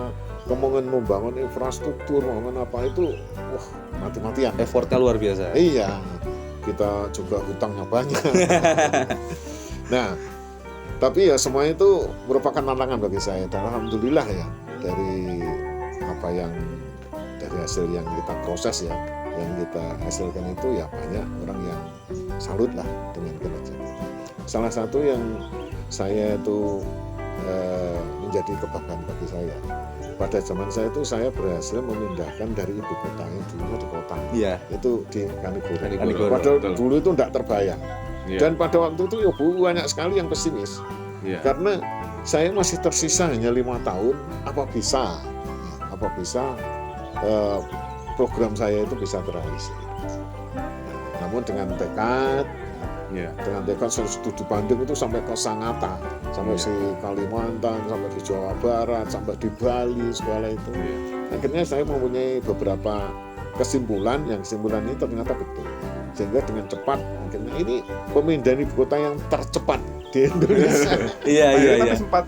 kemudian membangun infrastruktur, membangun apa itu, wah mati-matian. Effortnya luar biasa. Iya, kita juga hutangnya banyak. Nah, tapi ya semua itu merupakan tantangan bagi saya, dan alhamdulillah ya dari hasil yang kita proses ya, yang kita hasilkan itu ya banyak orang yang salut lah dengan kinerja kita. Salah satu yang saya itu menjadi kebanggaan bagi saya, pada zaman saya itu saya berhasil memindahkan dari ibu kota yang dulunya di kota, Iya. itu di Kanigoro. Kanigoro, Padahal betul. dulu itu tidak terbayang. Iya. Dan pada waktu itu ya banyak sekali yang pesimis, Iya. karena saya masih tersisa hanya 5 tahun, apa bisa program saya itu bisa terrealisasi. Namun dengan tekad saya studi banding itu sampai ke Sangatta, sampai Iya. di Kalimantan, sampai di Jawa Barat, sampai di Bali, segala itu. Iya. Akhirnya saya mempunyai beberapa kesimpulan, yang kesimpulan ini ternyata betul. Sehingga dengan cepat, akhirnya ini pemindahan ibu kota yang tercepat di Indonesia. Iya. Tapi sempat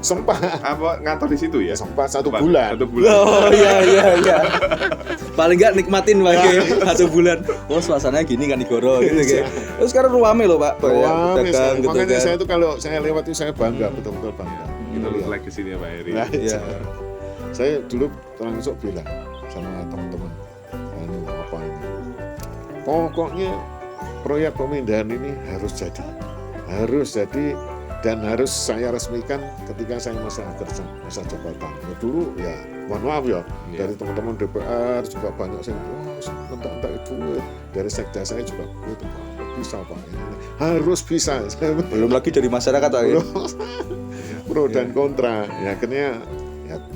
Sempat apa ngantor di situ ya? sempat 1 bulan. 1 bulan. Oh iya. Paling nggak nikmatin lagi 1 bulan. Oh suasananya gini kan Kanigoro gitu kayak. Terus sekarang ruame loh Pak. Wah, Pedagang gitu makanya kan. saya itu kalau saya lewat itu saya bangga, betul-betul bangga. Itu Lihat. legasinya Pak Heri. Nah, Iya. saya dulu langsung bilang sama teman-teman, apa ini? Pokoknya proyek pemindahan ini harus jadi dan harus saya resmikan ketika saya masa jabatan. Ya, dulu ya mohon maaf ya, Iya. dari teman-teman DPR juga banyak saya minta duit, dari sekda saya juga itu bisa Pak, ini harus bisa. Belum lagi dari masyarakat Pak. Ya. Pro dan kontra, ya akhirnya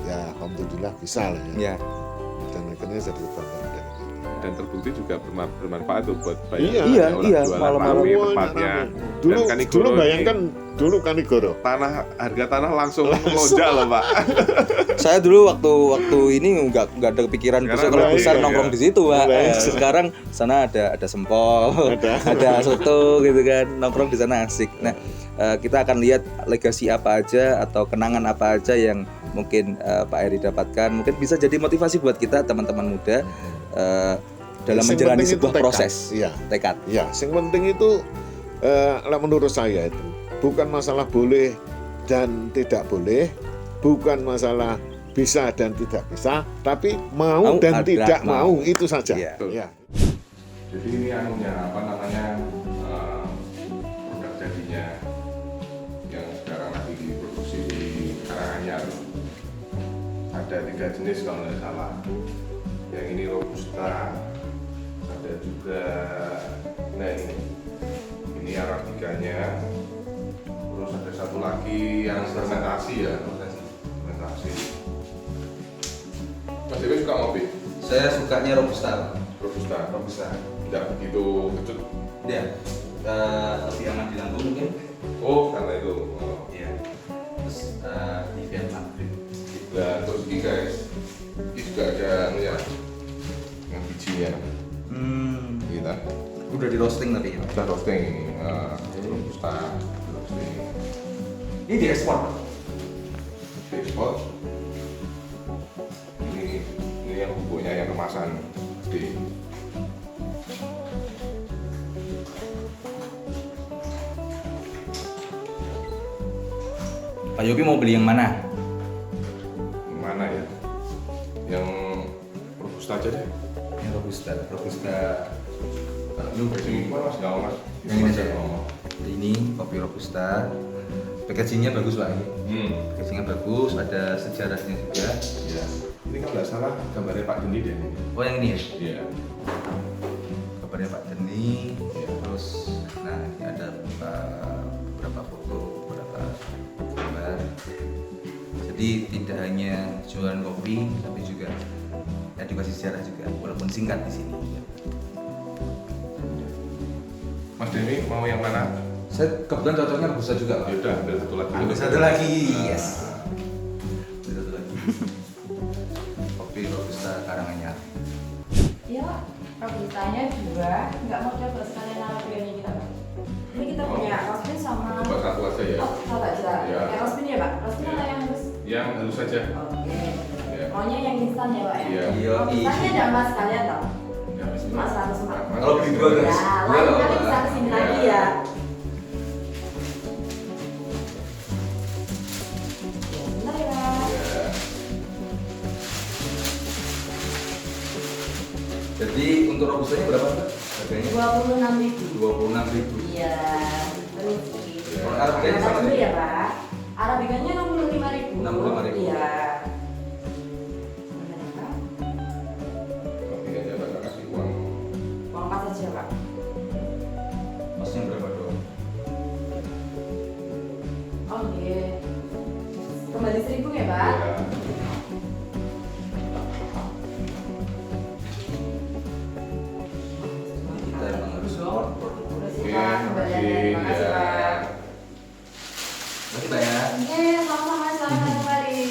ya alhamdulillah bisa lah ya. Iya. Dan akhirnya jadi kebanggaan dari kita. Dan terbukti juga bermanfaat tuh buat banyak Iya, orang iya, jualan malam-malam rame Wah, tempatnya. dulu Dan Kanigoro ini- bayangkan dulu Kanigoro. Harga tanah langsung melonjak loh Pak. Saya dulu waktu ini nggak ada kepikiran besok kalau Sekarang besar iya, nongkrong iya. di situ Pak. Iya. Sekarang sana ada sempol, Ada. ada soto gitu kan, nongkrong di sana asik. Nah kita akan lihat legasi apa aja atau kenangan apa aja yang mungkin Pak Eri dapatkan. Mungkin bisa jadi motivasi buat kita teman-teman muda dalam Yang menjalani penting itu sebuah tekad. proses. Iya. Tekad. Ya, yang penting itu menurut saya itu bukan masalah boleh dan tidak boleh, bukan masalah bisa dan tidak bisa, tapi mau dan ada, tidak mau. mau itu saja. Iya. Ya. Jadi ini anunya apa namanya produk jadinya yang sekarang lagi diproduksi di Karanganyar. Ada 3 jenis kalau nggak salah. Yang ini robusta, ada juga nah ini arabikanya, terus ada satu lagi yang fermentasi ya, fermentasi. Mas Dewi suka ngopi? Saya sukanya robusta. Robusta. Tidak begitu kecut. Ya, lebih aman di lambung mungkin. Oh, karena itu. Oh. Iya. Terus di Vietnam. Nah, terus ini guys, ini juga ada anunya, yang bijinya. Kita Udah di roasting tapi ya. kita roasting ini, robusta, roasting, Ini diekspor. diekspor. Ini yang bubuknya yang kemasan gede. Pak Yopi mau beli yang mana? Yang mana ya? Yang robusta aja deh. Yang robusta. Lu kasih gimana mas? Nggak mas? Yang ini aja. Oh. Ini kopi robusta. Packagingnya bagus Pak. Packagingnya bagus. Ada sejarahnya juga. Ya. Ini kalau nggak salah gambarnya Pak Dendi deh. Oh yang ini ya? Iya. Kabarnya Pak Deni. Terus, nah ini ada beberapa foto, beberapa gambar. Jadi tidak hanya jualan kopi, tapi juga edukasi sejarah juga, walaupun singkat di sini. Mas Denny mau yang mana? Saya kebetulan cocoknya robusta juga Pak. Ya udah ambil satu lagi. Ambil satu lagi, yes. Ambil satu lagi. Kopi robusta Karanganyar. Ya, robustanya 2, nggak mau coba sekalian arabianya kita Pak. Ini kita punya roastin sama. Coba satu aja ya. Oh, salah aja. Ya. Kayak roastin ya Pak? Roastin Ya. atau yang halus? Yang halus saja. Oke. Ya. Maunya yang instan ya Pak ya? Iya. Iya. Robustanya ada emas sekalian tau? Ya, Mas harus emas. Kalau beli dua, guys. Ya, Dua lain loh, kali Pak. bisa kesini Ya. lagi ya. Ya, bentar ya Pak. Ya. Jadi untuk robustanya berapa Pak? Harganya? 26.000. 26.000. Iya. Terus. Kalau Arabikanya Kata sama dulu nih? ya Pak. Arabikanya 65.000. 65.000. Iya. Benar ya, Pak? Ini aja bakal kasih uang. Uang pas aja Pak. Masnya berapa dong? Oh iya. Kembali 1.000 ya Pak? Ya. Kita emang harus support produk. Udah sih Oke, Pak, kembaliannya. Terima kasih ya. Pak. Terima kasih Pak ya. Oke, sama-sama, selamat kembali.